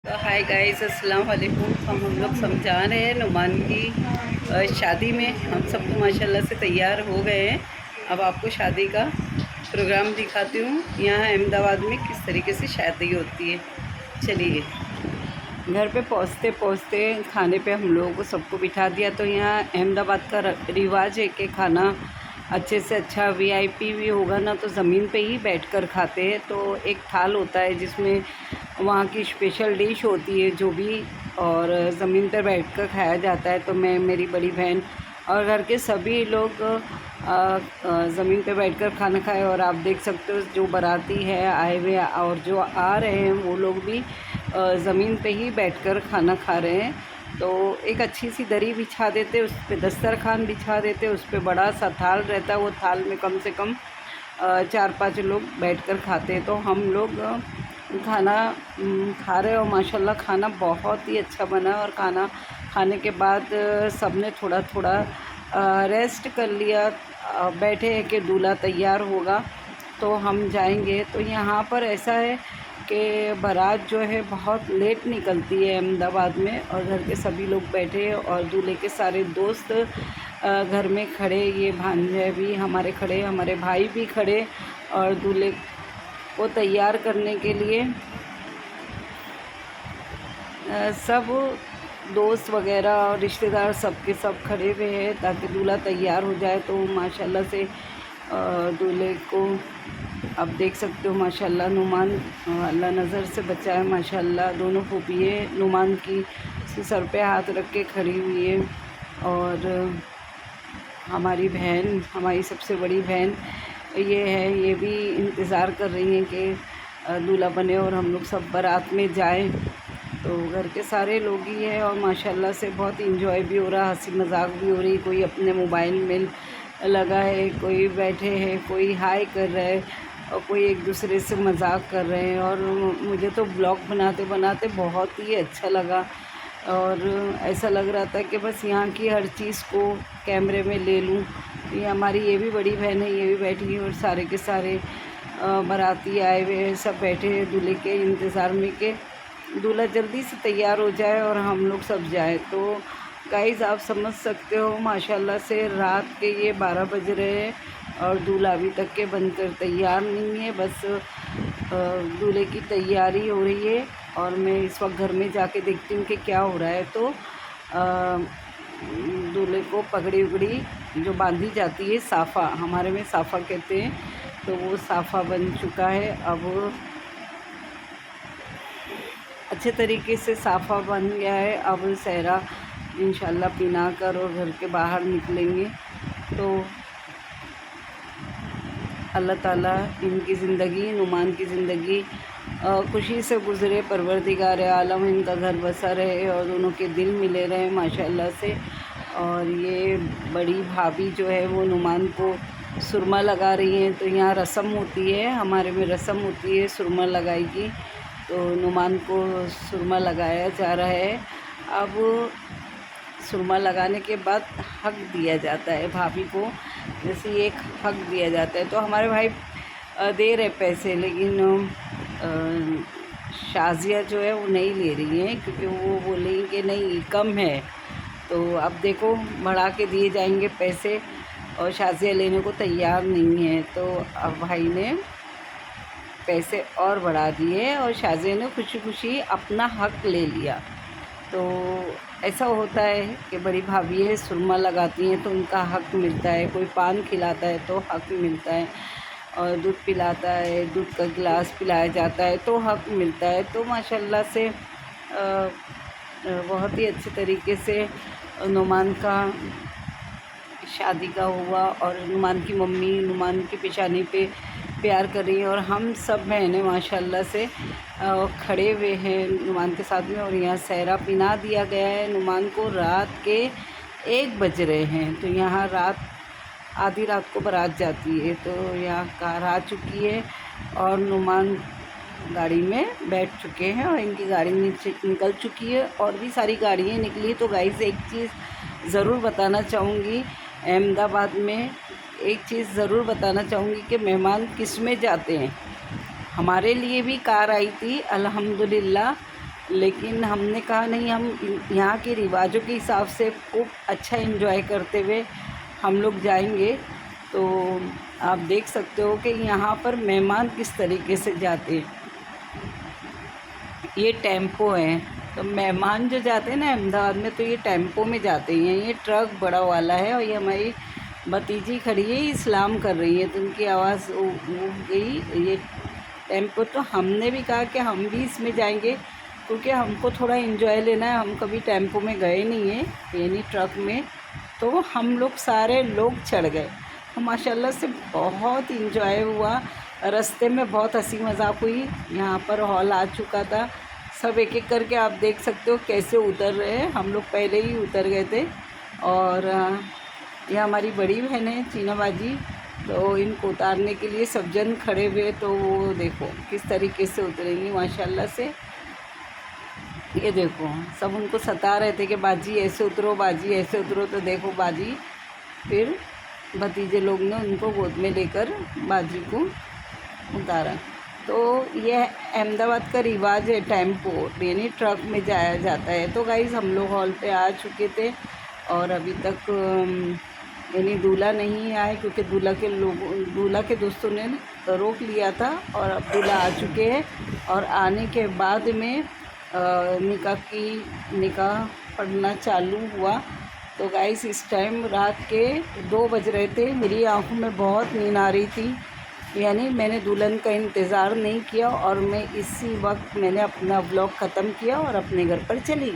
तो hi guys, अस्सलाम वालेकुम। तो हम लोग समझा रहे हैं नुमान की शादी में। हम सब तो माशाल्लाह से तैयार हो गए हैं। अब आपको शादी का प्रोग्राम दिखाती हूँ यहाँ अहमदाबाद में किस तरीके से शादी होती है। चलिए, घर पे पहुँचते पहुँचते खाने पे हम लोगों को सबको बिठा दिया। तो यहाँ अहमदाबाद का रिवाज है कि खाना अच्छे से अच्छा वीआईपी भी होगा ना तो ज़मीन पे ही बैठकर खाते हैं। तो एक थाल होता है जिसमें वहाँ की स्पेशल डिश होती है जो भी, और ज़मीन पर बैठकर खाया जाता है। तो मैं, मेरी बड़ी बहन और घर के सभी लोग ज़मीन पे बैठकर खाना खाए। और आप देख सकते हो जो बाराती है आए हुए और जो आ रहे हैं वो लोग भी ज़मीन पे ही बैठकर खाना खा रहे हैं। तो एक अच्छी सी दरी बिछा देते, उस पे दस्तरखान बिछा देते, उस पे बड़ा सा थाल रहता है। वो थाल में कम से कम 4-5 लोग बैठकर खाते हैं। तो हम लोग खाना खा रहे, और माशाल्लाह खाना बहुत ही अच्छा बना। और खाना खाने के बाद सबने थोड़ा थोड़ा रेस्ट कर लिया। बैठे हैं कि दूल्हा तैयार होगा तो हम जाएंगे। तो यहाँ पर ऐसा है कि बारात जो है बहुत लेट निकलती है अहमदाबाद में, और घर के सभी लोग बैठे हैं और दूल्हे के सारे दोस्त घर में खड़े, ये भांजे भी हमारे खड़े, हमारे भाई भी खड़े, और दूल्हे को तैयार करने के लिए सब दोस्त वगैरह और रिश्तेदार सबके सब खड़े हुए हैं ताकि दूल्हा तैयार हो जाए। तो माशाल्लाह से दूल्हे को आप देख सकते हो माशाल्लाह नुमान, अल्लाह नज़र से बचाए माशाल्लाह। दोनों फूफियाँ नुमान की सर पे हाथ रख के खड़ी हुई है, और हमारी बहन, हमारी सबसे बड़ी बहन ये है, ये भी इंतज़ार कर रही हैं कि दूल्हा बने और हम लोग सब बारात में जाएं। तो घर के सारे लोग ही हैं और माशाल्लाह से बहुत इंजॉय भी हो रहा, हंसी मजाक भी हो रही। कोई अपने मोबाइल में लगा है, कोई बैठे हैं, कोई हाय कर रहा है, और कोई एक दूसरे से मजाक कर रहे हैं। और मुझे तो ब्लॉग बनाते बनाते बहुत ही अच्छा लगा, और ऐसा लग रहा था कि बस यहाँ की हर चीज़ को कैमरे में ले लूँ। ये हमारी ये भी बड़ी बहन है, ये भी बैठी है, और सारे के सारे बाराती आए हुए हैं, सब बैठे हैं दूल्हे के इंतज़ार में कि दूल्हा जल्दी से तैयार हो जाए और हम लोग सब जाए। तो गाइज़ आप समझ सकते हो माशाल्लाह से रात के ये 12 बज रहे हैं और दूल्हा अभी तक के बनकर तैयार नहीं है। बस दूल्हे की तैयारी हो रही है, और मैं इस वक्त घर में जाके देखती हूँ कि क्या हो रहा है। तो दूल्हे को पगड़ी उगड़ी जो बांधी जाती है, साफ़ा, हमारे में साफ़ा कहते हैं, तो वो साफ़ा बन चुका है। अब अच्छे तरीके से साफ़ा बन गया है। अब सहरा इंशाल्लाह पिना कर और घर के बाहर निकलेंगे। तो अल्लाह ताला इनकी ज़िंदगी, नुमान की ज़िंदगी खुशी से गुज़रे, परवरदिगार आलम इनका घर बसा रहे और दोनों के दिल मिले रहे माशाल्लाह से। और ये बड़ी भाभी जो है वो नुमान को सुरमा लगा रही हैं। तो यहाँ रस्म होती है, हमारे में रस्म होती है सुरमा लगाई की। तो नुमान को सुरमा लगाया जा रहा है। अब सुरमा लगाने के बाद हक दिया जाता है भाभी को, जैसे एक हक दिया जाता है। तो हमारे भाई दे रहे पैसे, लेकिन शाजिया जो है वो नहीं ले रही हैं, क्योंकि वो बोलेंगी कि नहीं कम है। तो अब देखो बढ़ा के दिए जाएंगे पैसे, और शाजिया लेने को तैयार नहीं है। तो अब भाई ने पैसे और बढ़ा दिए और शाजिया ने खुशी खुशी अपना हक ले लिया। तो ऐसा होता है कि बड़ी भाभी है, सुरमा लगाती हैं तो उनका हक मिलता है। कोई पान खिलाता है तो हक मिलता है, और दूध पिलाता है, दूध का गिलास पिलाया जाता है तो हक मिलता है। तो माशाल्लाह से बहुत ही अच्छे तरीके से नुमान का शादी का हुआ, और नुमान की मम्मी नुमान की पेशानी पे प्यार कर रही हैं, और हम सब बहनें माशाल्लाह से खड़े हुए हैं नुमान के साथ में। और यहाँ सहरा पिना दिया गया है नुमान को। रात के 1 बज रहे हैं। तो यहाँ रात, आधी रात को बारात जाती है, तो यहाँ कार आ चुकी है और नुमान गाड़ी में बैठ चुके हैं, और इनकी गाड़ी निकल चुकी है, और भी सारी गाड़ियाँ निकली। तो गाइस एक चीज़ ज़रूर बताना चाहूँगी, अहमदाबाद में एक चीज़ ज़रूर बताना चाहूँगी कि मेहमान किस में जाते हैं। हमारे लिए भी कार आई थी अल्हम्दुलिल्लाह, लेकिन हमने कहा नहीं, हम यहाँ के रिवाजों के हिसाब से खूब अच्छा एंजॉय करते हुए हम लोग जाएंगे। तो आप देख सकते हो कि यहाँ पर मेहमान किस तरीके से जाते हैं। ये टेम्पो है, तो मेहमान जो जाते हैं ना अहमदाबाद में, तो ये टेम्पो में जाते हैं। ये ट्रक बड़ा वाला है और ये हमारी भतीजी खड़ी है, इस्लाम कर रही है, तो उनकी आवाज़ वो गई। ये टेम्पो, तो हमने भी कहा कि हम भी इसमें जाएंगे क्योंकि हमको थोड़ा एंजॉय लेना है। हम कभी टेम्पो में गए नहीं हैं, यानी ट्रक में। तो हम लोग सारे लोग चढ़ गए, तो माशाल्लाह से बहुत इंजॉय हुआ। रास्ते में बहुत हंसी मजाक हुई। यहाँ पर हॉल आ चुका था, सब एक एक करके आप देख सकते हो कैसे उतर रहे हैं। हम लोग पहले ही उतर गए थे। और यह हमारी बड़ी बहन है चीना बाजी, तो इनको उतारने के लिए सब जन खड़े हुए। तो वो देखो किस तरीके से उतरेंगी माशाल्लाह से। ये देखो सब उनको सता रहे थे कि बाजी ऐसे उतरो, बाजी ऐसे उतरो। तो देखो बाजी, फिर भतीजे लोग ने उनको गोद में लेकर बाजी को उतारा। तो यह अहमदाबाद का रिवाज है, टेम्पो यानी ट्रक में जाया जाता है। तो गाइज़ हम लोग हॉल पे आ चुके थे और अभी तक यानी दूल्हा नहीं आए क्योंकि दूल्हा के दोस्तों ने रोक लिया था। और अब दूल्हा आ चुके हैं और आने के बाद में निकाह पढ़ना चालू हुआ। तो गाइस इस टाइम रात के 2 बज रहे थे। मेरी आंखों में बहुत नींद आ रही थी, यानी मैंने दुल्हन का इंतज़ार नहीं किया और मैं इसी वक्त मैंने अपना व्लॉग ख़त्म किया और अपने घर पर चली गई।